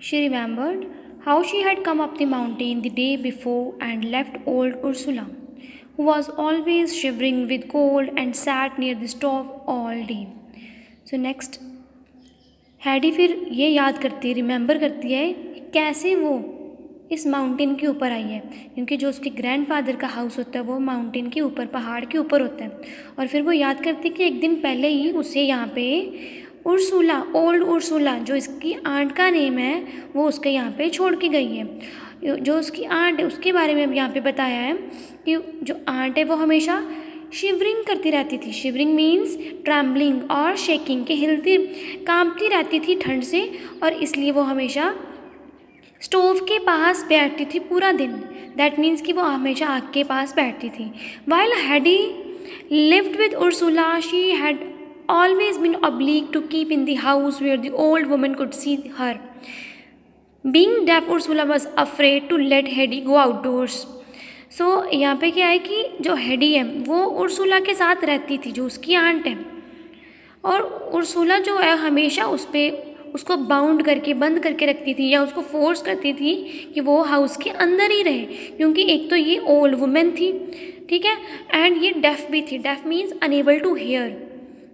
She remembered how she had come up the mountain the day before and left old Ursula, who was always shivering with cold and sat near the stove all day. So next, हैडी फिर ये याद करती है, remember करती है कि कैसे वो इस माउंटेन के ऊपर आई है, क्योंकि जो उसके ग्रैंडफादर का हाउस होता है वो माउंटेन के ऊपर, पहाड़ के ऊपर होता है। और फिर वो याद करती है कि एक दिन पहले ही उसे यहाँ पे उर्सुला, ओल्ड उर्सुला, जो इसकी आंट का नेम है, वो उसके यहाँ पे छोड़ के गई है। जो उसकी आंट है उसके बारे में यहाँ पे बताया है कि जो आंट है वो हमेशा शिवरिंग करती रहती थी। शिवरिंग मीन्स ट्रैम्बलिंग और शेकिंग, के हिलती कांपती रहती थी ठंड से, और इसलिए वो हमेशा स्टोव के पास बैठती थी पूरा दिन। दैट मीन्स कि वो हमेशा आग के पास बैठती थी। While Heidi lived with Ursula she had always been obliged to keep in the house where the old woman could see her. Being deaf, Ursula was afraid to let Hedy go outdoors. So यहाँ पे क्या है कि जो Heidi है वो Ursula के साथ रहती थी, जो उसकी आंट है, और उर्सुला जो है हमेशा उसको बाउंड करके, बंद करके रखती थी, या उसको फोर्स करती थी कि वो हाउस के अंदर ही रहे, क्योंकि एक तो ये ओल्ड वुमेन थी, ठीक है, एंड ये डेफ भी थी। Deaf means unable to hear,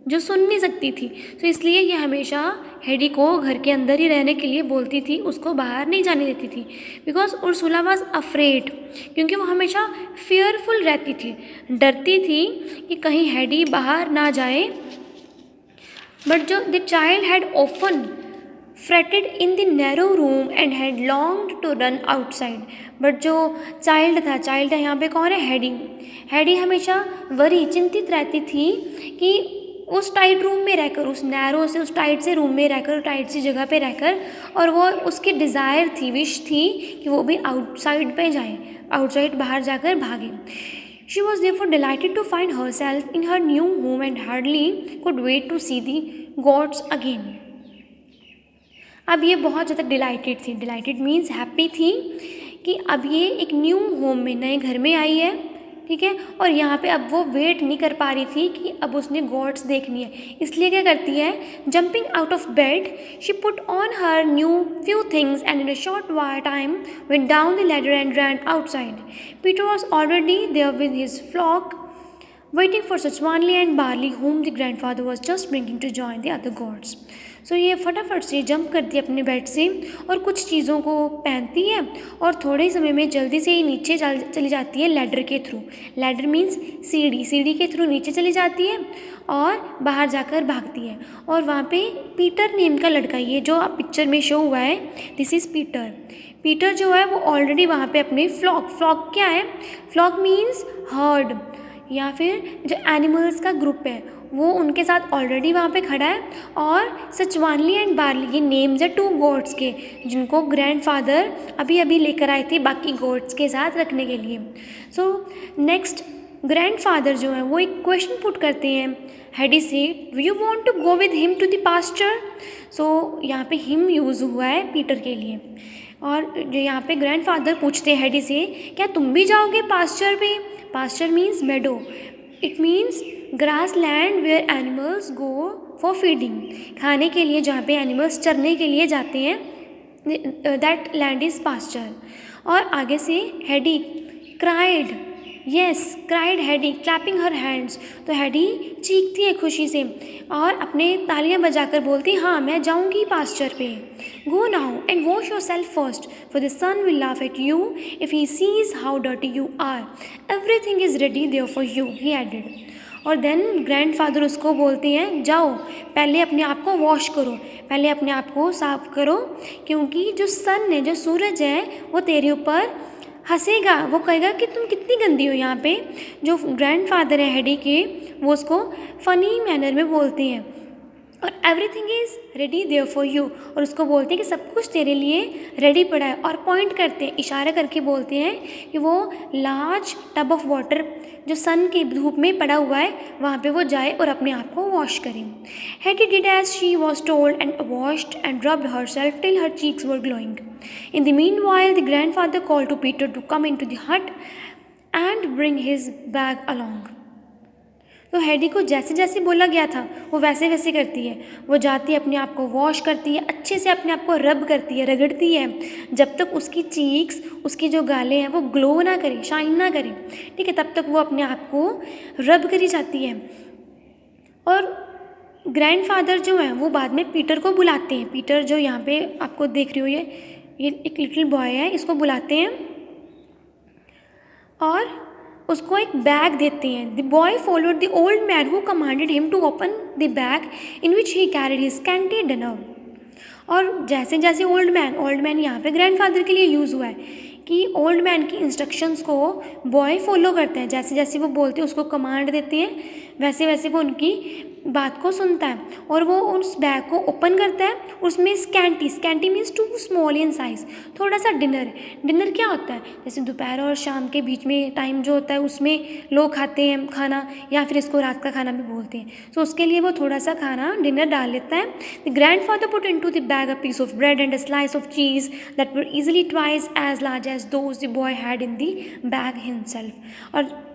जो सुन नहीं सकती थी। तो इसलिए ये हमेशा हेडी को घर के अंदर ही रहने के लिए बोलती थी, उसको बाहर नहीं जाने देती थी। बिकॉज उर्सुला वॉज अफ्रेड, क्योंकि वो हमेशा फियरफुल रहती थी, डरती थी कि कहीं हेडी बाहर ना जाए। बट जो the child had often fretted in the narrow room and had longed to run outside. But जो चाइल्ड था, चाइल्ड है यहाँ पे कौन है, हेडी। हेडी हमेशा वरी, चिंतित रहती थी कि उस टाइट रूम में रहकर, उस नैरो से, उस टाइट से रूम में रहकर, टाइट सी जगह पे रहकर, और वो उसकी डिज़ायर थी, विश थी कि वो भी आउटसाइड पे जाए, आउटसाइड बाहर जाकर भागे। She was therefore delighted to find herself in her new home and hardly could wait to see the gods again. अब ये बहुत ज़्यादा डिलाइटेड थी, डिलाइटेड मीन्स हैप्पी थी कि अब ये एक न्यू होम में, नए घर में आई है, ठीक है, और यहाँ पे अब वो वेट नहीं कर पा रही थी कि अब उसने गॉड्स देखनी है। इसलिए क्या करती है, jumping out of bed she put on her new few things and in a short time went down the ladder and ran outside. Peter was already there with his flock waiting for Sachwanli and Barley, whom the grandfather was just bringing to join the other gods. So ये फटाफट से jump करती है अपने bed से और कुछ चीज़ों को पहनती है, और थोड़े समय में जल्दी से ही नीचे चली जाती है लैडर के थ्रू। लैडर मीन्स सीढ़ी, सीढ़ी के थ्रू नीचे चली जाती है और बाहर जाकर भागती है। और वहाँ पे पीटर नेम का लड़का, ये जो आप पिक्चर में शो हुआ है, दिस इज़ पीटर। पीटर जो है वो ऑलरेडी वहाँ पे अपने फ्लॉक क्या है, फ्लॉक मीन्स हर्ड, या फिर जो एनिमल्स का ग्रुप है वो उनके साथ ऑलरेडी वहाँ पे खड़ा है। और सचवानली एंड बार्ली, ये नेम्स है 2 गॉड्स के, जिनको ग्रैंडफादर अभी अभी लेकर आए थे बाकी गॉड्स के साथ रखने के लिए। सो नेक्स्ट, ग्रैंडफादर जो है वो एक क्वेश्चन पुट करते हैं हेडी से, do you want to go with him to the pasture. So यहाँ पे हिम यूज़ हुआ है पीटर के लिए, और जो यहाँ पे ग्रैंडफादर पूछते हैं हेडी से, क्या तुम भी जाओगे पास्चर पे। Pasture means meadow, it means grass land where animals go for feeding, खाने के लिए जहाँ पे एनिमल्स चरने के लिए जाते हैं, दैट लैंड इज़ पास्चर। और आगे से Heidi cried, yes cried Heidi clapping her hands, तो हेडी चीखती है खुशी से और अपने तालियां बजाकर बोलती, हाँ मैं जाऊंगी पास्चर पे। Go now and wash yourself first for the sun will laugh at you if he sees how dirty you are, everything is ready there for you, he added. और देन ग्रैंडफादर उसको बोलते हैं, जाओ पहले अपने आप को वॉश करो, पहले अपने आप को साफ करो, क्योंकि जो सन है, जो सूरज है, वो तेरे ऊपर हंसेगा, वो कहेगा कि तुम कितनी गंदी हो। यहाँ पे जो ग्रैंडफादर है हेडी के, वो उसको फ़नी मैनर में बोलते हैं, और everything is ready there for you, और उसको बोलते हैं कि सब कुछ तेरे लिए रेडी पड़ा है, और पॉइंट करते हैं, इशारा करके बोलते हैं कि वो लार्ज टब ऑफ वाटर जो सन के धूप में पड़ा हुआ है वहाँ पे वो जाए और अपने आप को वॉश करें। Heidi did as she was told and washed and rubbed herself till her cheeks were glowing. In the meanwhile, the grandfather called to Peter to come into the hut and bring his bag along. तो Heidi को जैसे जैसे बोला गया था वो वैसे वैसे करती है। वो जाती है, अपने आप को वॉश करती है, अच्छे से अपने आप को रब करती है, रगड़ती है, जब तक उसकी चीक्स, उसकी जो गालें हैं वो ग्लो ना करें, शाइन ना करें, ठीक है, तब तक वो अपने आप को रब करी जाती है। और ग्रैंडफादर जो है वो बाद में पीटर को बुलाते हैं। पीटर जो यहाँ पे आपको देख रही हो, ये एक लिटिल बॉय है, इसको बुलाते हैं और उसको एक बैग देते हैं। The boy followed the old man who commanded him to open the bag in which he carried his scanty dinner. और जैसे जैसे ओल्ड मैन यहाँ पे ग्रैंडफादर के लिए यूज़ हुआ है कि ओल्ड मैन की इंस्ट्रक्शंस को बॉय फॉलो करते हैं, जैसे जैसे वो बोलते हैं, उसको कमांड देते हैं, वैसे वैसे वो उनकी बात को सुनता है। और वो उस बैग को ओपन करता है, उसमें scanty means too small in size, थोड़ा सा डिनर क्या होता है, जैसे दोपहर और शाम के बीच में टाइम जो होता है उसमें लोग खाते हैं खाना, या फिर इसको रात का खाना भी बोलते हैं। सो उसके लिए वो थोड़ा सा खाना डिनर डाल लेता है। The grandfather put into the bag a piece of bread and a slice of cheese that were easily twice as large as those the boy had in the bag himself. और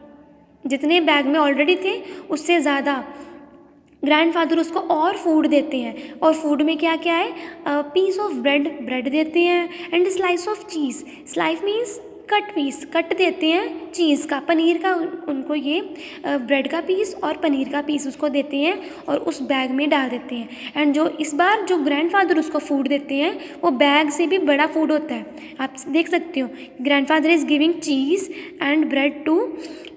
जितने bag में already थे उससे ज़्यादा grandfather उसको और food देते हैं। और फूड में क्या क्या है, पीस ऑफ ब्रेड देते हैं, and slice of cheese, slice means cut देते हैं चीज़ का, पनीर का, उनको ये ब्रेड का पीस और पनीर का पीस उसको देते हैं और उस बैग में डाल देते हैं। एंड जो इस बार जो ग्रैंडफादर उसको फूड देते हैं वो बैग से भी बड़ा फूड होता है। आप देख सकते हो, grandfather is giving cheese and bread to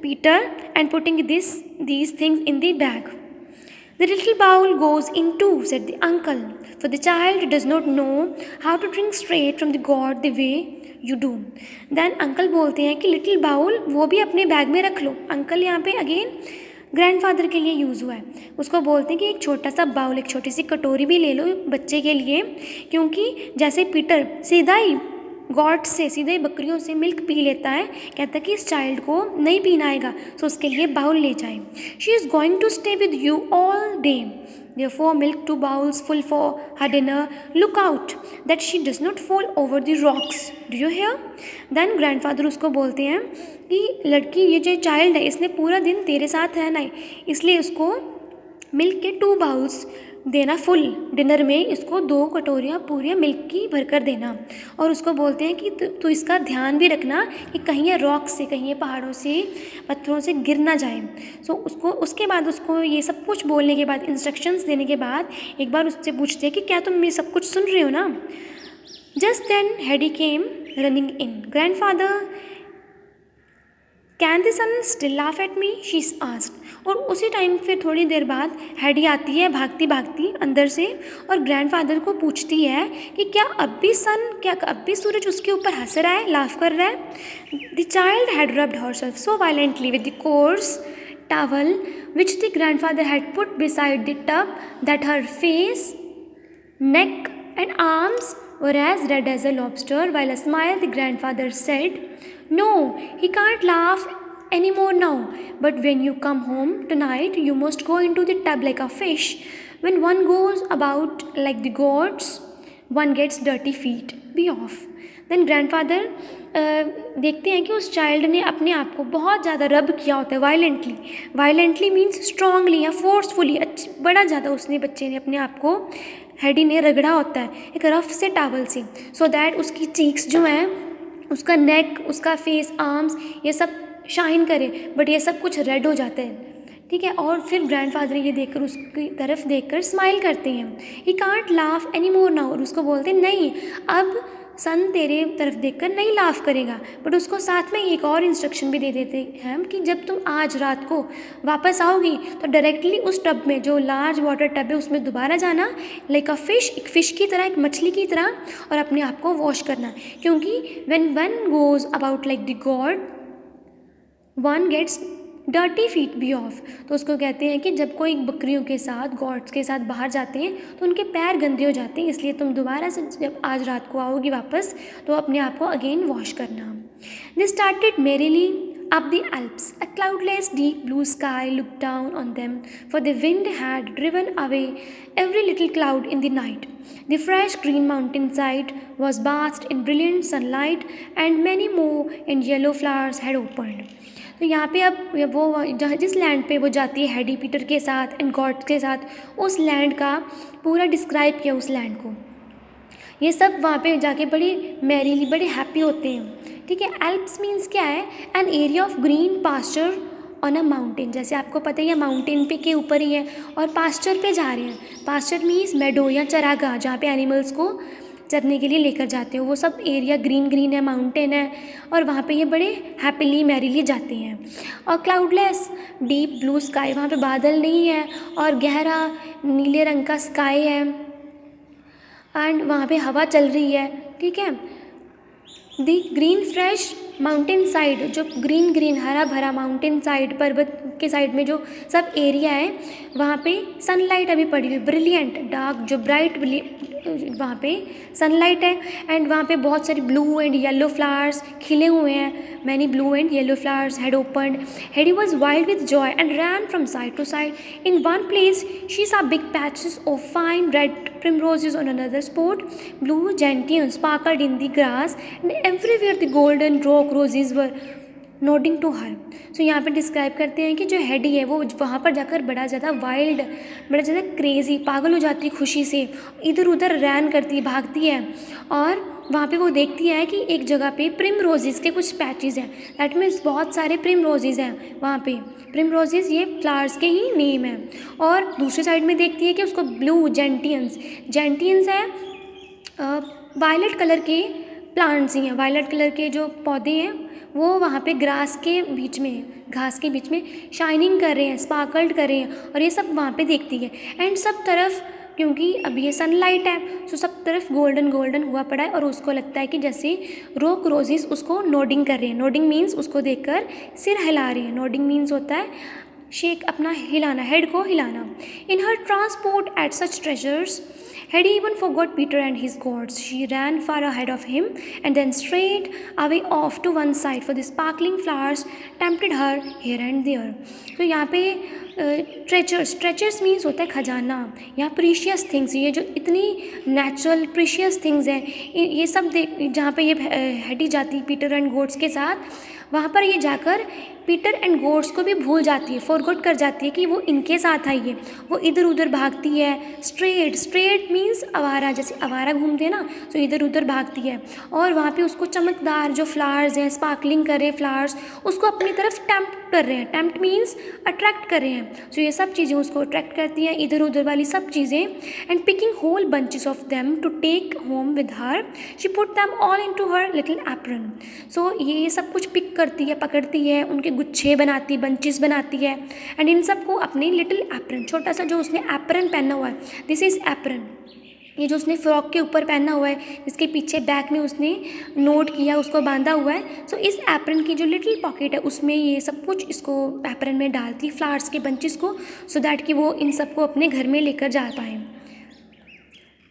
Peter and putting these things in the bag. The little bowl goes in too, said the uncle, for the child does not know how to drink straight from the gourd the way you do. Then uncle बोलते हैं कि little bowl वो भी अपने bag में रख लो। Uncle यहाँ पे अगेन ग्रैंडफादर के लिए यूज़ हुआ है। उसको बोलते हैं कि एक छोटा सा बाउल, एक छोटी सी कटोरी भी ले लो बच्चे के लिए, क्योंकि जैसे पीटर सीधा ही गॉड से, सीधे बकरियों से मिल्क पी लेता है, कहता है कि इस चाइल्ड को नहीं पीना आएगा, तो उसके लिए बाउल ले जाए। She is going to stay with you all day, therefore milk 2 bowls full for her dinner. Look out that she does not fall over the rocks. Do you hear? Then grandfather उसको बोलते हैं कि लड़की, ये जो child है इसने पूरा दिन तेरे साथ रहना है, इसलिए उसको मिल्क के 2 बाउल्स देना फुल डिनर में, इसको 2 कटोरियाँ पूरी मिल्क की भरकर देना। और उसको बोलते हैं कि तू इसका ध्यान भी रखना कि कहीं ये रॉक से, कहीं ये पहाड़ों से, पत्थरों से गिर ना जाए। सो उसको उसके बाद उसको ये सब कुछ बोलने के बाद, इंस्ट्रक्शंस देने के बाद, एक बार उससे पूछते हैं कि क्या तुम ये सब कुछ सुन रहे हो ना। Just then Heidi came running in. Grandfather, can the sun still laugh at me, she asked. और उसी टाइम फिर थोड़ी देर बाद हेडी आती है भागती भागती अंदर से और ग्रैंडफादर को पूछती है कि क्या अब भी सूरज उसके ऊपर हंस रहा है, लाफ कर रहा है। The child had rubbed herself so violently with the course towel which the grandfather had put beside the tub that her face, neck and arms were as red as a lobster. While a smile, the grandfather said, "No, he can't laugh anymore now, but when you come home tonight, you must go into the tub like a fish. When one goes about like the gods, one gets dirty feet. Be off." देन grandfather देखते हैं कि उस child ने अपने आप को बहुत ज़्यादा रब किया होता है, वायलेंटली मीन्स स्ट्रांगली या फोर्सफुली, बड़ा ज़्यादा उसने, बच्चे ने अपने आप को, हेडी ने रगड़ा होता है एक रफ से टावल से, सो दैट उसकी चीक्स जो हैं, उसका नेक, उसका फेस, आर्म्स, ये सब शाइन करे, बट ये सब कुछ रेड हो जाते हैं, ठीक है। और फिर ग्रैंडफादर ये देखकर, उसकी तरफ देखकर स्माइल करते हैं। He can't laugh any more now, और उसको बोलते हैं नहीं, अब सन तेरे तरफ देखकर नहीं लाफ करेगा। बट उसको साथ में एक और इंस्ट्रक्शन भी दे देते हैं कि जब तुम आज रात को वापस आओगी तो डायरेक्टली उस टब में, जो लार्ज वाटर टब है, उसमें दोबारा जाना, लाइक अ फिश, एक फ़िश की तरह, एक मछली की तरह, और अपने आप को वॉश करना, क्योंकि when one goes about like the god, one gets dirty feet be off. तो उसको कहते हैं कि जब कोई बकरियों के साथ, गॉड्स के साथ बाहर जाते हैं तो उनके पैर गंदे हो जाते हैं, इसलिए तुम दोबारा से जब आज रात को आओगी वापस तो अपने आप को अगेन वॉश करना। They started merrily up the Alps. A cloudless deep blue sky looked down on them, for the wind had driven away every little cloud in the night. The fresh green mountainside was bathed in brilliant sunlight, and many more and yellow flowers had opened. तो यहाँ पे अब वो जहाँ जिस land पे वो जाती है हेडी पीटर के साथ एंड गॉड के साथ, उस लैंड का पूरा डिस्क्राइब किया उस लैंड को। ये सब वहाँ पे जाके बड़ी मैरीली बड़े हैप्पी होते हैं। ठीक है, एल्प्स मीन्स क्या है, an area of green pasture on a mountain. जैसे आपको पता ही है माउंटेन पे के ऊपर ही है और पास्चर पे जा रहे हैं। पास्चर मीन्स मेडो या चरागाह, जहाँ पे एनिमल्स को चरने के लिए लेकर जाते हो। वो सब एरिया ग्रीन ग्रीन है, माउंटेन है, और वहाँ पे ये बड़े हैप्पीली मैरीली जाते हैं। और क्लाउडलेस डीप ब्लू स्काई, वहाँ पे बादल नहीं है और गहरा नीले रंग का स्काई है एंड वहाँ पे हवा चल रही है। ठीक है, दी ग्रीन फ्रेश माउंटेन साइड, जो ग्रीन ग्रीन हरा भरा माउंटेन साइड, पर्वत के साइड में जो सब एरिया है, वहाँ पे सनलाइट अभी पड़ी हुई, ब्रिलियंट डार्क जो ब्राइट वहाँ पे सनलाइट है एंड वहाँ पे बहुत सारी ब्लू एंड येलो फ्लावर्स खिले हुए हैं। Many blue and yellow flowers had opened. Heidi was wild with joy and ran from side to side. In one place she saw big patches of fine red primroses, on another spot blue gentians sparkled in the grass, and everywhere the golden rock roses were nodding to her. So यहाँ पे describe करते हैं कि जो Heidi है वो वहाँ पर जाकर बड़ा ज़्यादा वाइल्ड, बड़ा ज़्यादा क्रेज़ी, पागल हो जाती है खुशी से, इधर उधर रैन करती है, भागती है। और वहाँ पे वो देखती है कि एक जगह पे प्रिम रोजेज़ के कुछ पैचेज़ हैं। दैट मीन्स बहुत सारे प्रिम रोजेज़ हैं वहाँ पे। प्रिम रोजेज़ ये फ्लावर्स के ही नेम है। और दूसरी साइड में देखती है कि उसको ब्लू जेंटियंस, जेंटियंस है वायलेट कलर के प्लांट्स ही हैं, वायलेट कलर के जो पौधे हैं वो वहाँ पे ग्रास के बीच में, घास के बीच में शाइनिंग कर रहे हैं, स्पार्कल्ड कर रहे हैं, और ये सब वहाँ पे देखती है। एंड सब तरफ, क्योंकि अब ये सनलाइट है, तो सब तरफ गोल्डन गोल्डन हुआ पड़ा है और उसको लगता है कि जैसे रोक रोजेस उसको नोडिंग कर रहे हैं। नोडिंग मीन्स उसको देखकर सिर हिला रही है। नोडिंग मीन्स होता है शेक, अपना हिलाना, हेड को हिलाना। In her transport at such treasures Had even forgot Peter and his gods. She ran far ahead of him and then straight away off to one side, for the sparkling flowers tempted her here and there. तो यहाँ पे ट्रेचर्स means होता है खजाना या precious things. ये जो इतनी नेचुरल प्रीशियस थिंग्स हैं, ये सब देख, जहाँ पे ये हेडी जाती पीटर एंड गोड्स के साथ, वहाँ पर ये जाकर पीटर एंड गोड्स को भी भूल जाती है, फॉरगॉट कर जाती है कि वो इनके साथ आई है। वो इधर उधर भागती है। स्ट्रेट मीन्स आवारा, जैसे आवारा घूमते हैं ना, तो इधर उधर भागती है। और वहाँ पे उसको चमकदार जो फ्लावर्स हैं, स्पार्कलिंग कर रहे फ्लावर्स, उसको अपनी तरफ टेम्प्ट कर रहे हैं। टेम्प्ट मीन्स अट्रैक्ट कर रहे हैं। सो ये सब चीज़ें उसको अट्रैक्ट करती हैं, इधर उधर वाली सब चीज़ें। And picking whole bunches of them to take home with her, she put them all in to her little apron. So ये सब कुछ पिक करती है, पकड़ती है, उनके गुच्छे बनाती है, बंचेस बनाती है, एंड इन सबको अपने लिटिल एप्रन, छोटा सा जो उसने एप्रन पहना हुआ है, दिस इज़ एप्रन, ये जो उसने फ्रॉक के ऊपर पहना हुआ है, जिसके पीछे बैक में उसने नोट किया, उसको बांधा हुआ है। सो इस एप्रन की जो लिटिल पॉकेट है उसमें ये सब कुछ इसको एप्रन में डालती, फ्लावर्स के बंचेस को, सो दैट कि वो इन सबको अपने घर में लेकर जा पाए।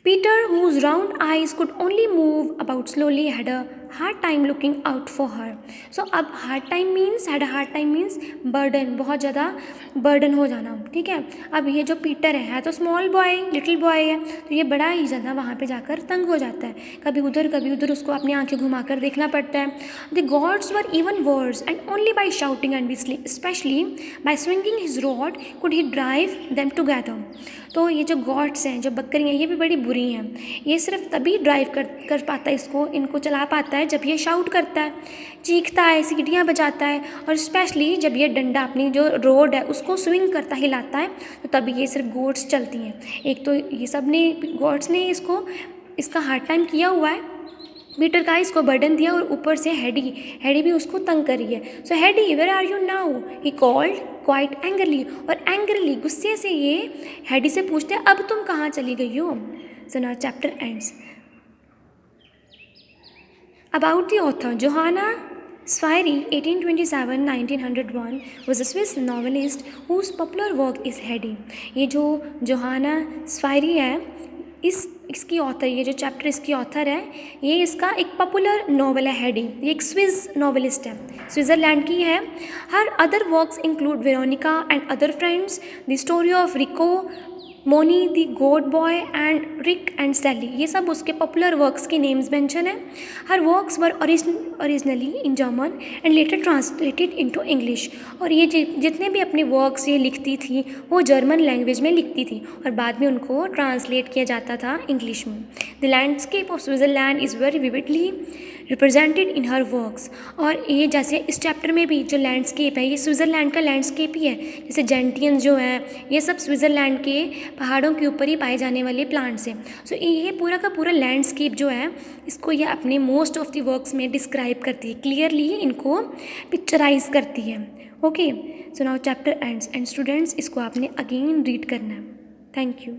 Peter, whose round eyes could only move about slowly, had a hard time looking out for her. So अब hard time means burden, बहुत ज़्यादा burden हो जाना। ठीक है, अब ये जो पीटर है तो स्मॉल बॉय, लिटिल बॉय है, तो ये बड़ा ही ज़्यादा वहाँ पे जाकर तंग हो जाता है। कभी उधर उसको अपनी आंखें घुमाकर देखना पड़ता है। The gods were even worse, and only by shouting and whistling, especially by swinging his rod, could he drive them together. तो ये जो गॉड्स हैं, जो बकरियाँ, ये भी बड़ी बुरी हैं। ये सिर्फ तभी ड्राइव कर पाता है, इनको चला पाता है जब ये शाउट करता है, चीखता है, सीटियाँ बजाता है, और स्पेशली जब ये डंडा अपनी जो रोड है उसको स्विंग करता, हिलाता है, तो तभी ये सिर्फ गॉड्स चलती हैं। एक तो ये सब ने, गॉड्स ने इसका हार्ड टाइम किया हुआ है, पीटर का इसको बर्डन दिया, और ऊपर से हेडी भी उसको तंग कर रही है। So Heidi, where are you now, he called quite angrily, और एंग्रली, गुस्से से ये हेडी से पूछते हैं, अब तुम कहाँ चली गई हो। So now chapter ends. About the author, जोहाना Zweig, 1827-1901, was a Swiss novelist whose popular work is Heidi. ये जो जोहाना स्वाइरी है, इसकी ऑथर, ये जो चैप्टर इसकी ऑथर है, ये इसका एक पॉपुलर नॉवल है हेडी। ये एक स्विस नॉवलिस्ट है, स्विट्ज़रलैंड की है। Her other works include Veronica and other friends, the story of Rico, Moni the goat boy and Rick and Sally, ये सब उसके पॉपुलर वर्क्स के नेम्स मेंशन है। Her works were originally in German and later translated into English, और ये जितने भी अपने वर्क्स ये लिखती थी वो जर्मन लैंग्वेज में लिखती थी और बाद में उनको ट्रांसलेट किया जाता था इंग्लिश में। The landscape of Switzerland is very vividly represented in her works, और ये जैसे इस चैप्टर में भी जो लैंडस्केप है ये स्विट्ज़रलैंड का लैंडस्केप ही है। जैसे जेंटियन जो है ये सब स्विट्ज़रलैंड के पहाड़ों के ऊपर ही पाए जाने वाले प्लांट्स हैं। सो ये पूरा का पूरा लैंडस्केप जो है इसको ये अपने मोस्ट ऑफ द वर्क्स में डिस्क्राइब करती है, क्लियरली इनको पिक्चराइज करती है। Okay, so now chapter ends and students इसको आपने अगेन रीड करना है। Thank you.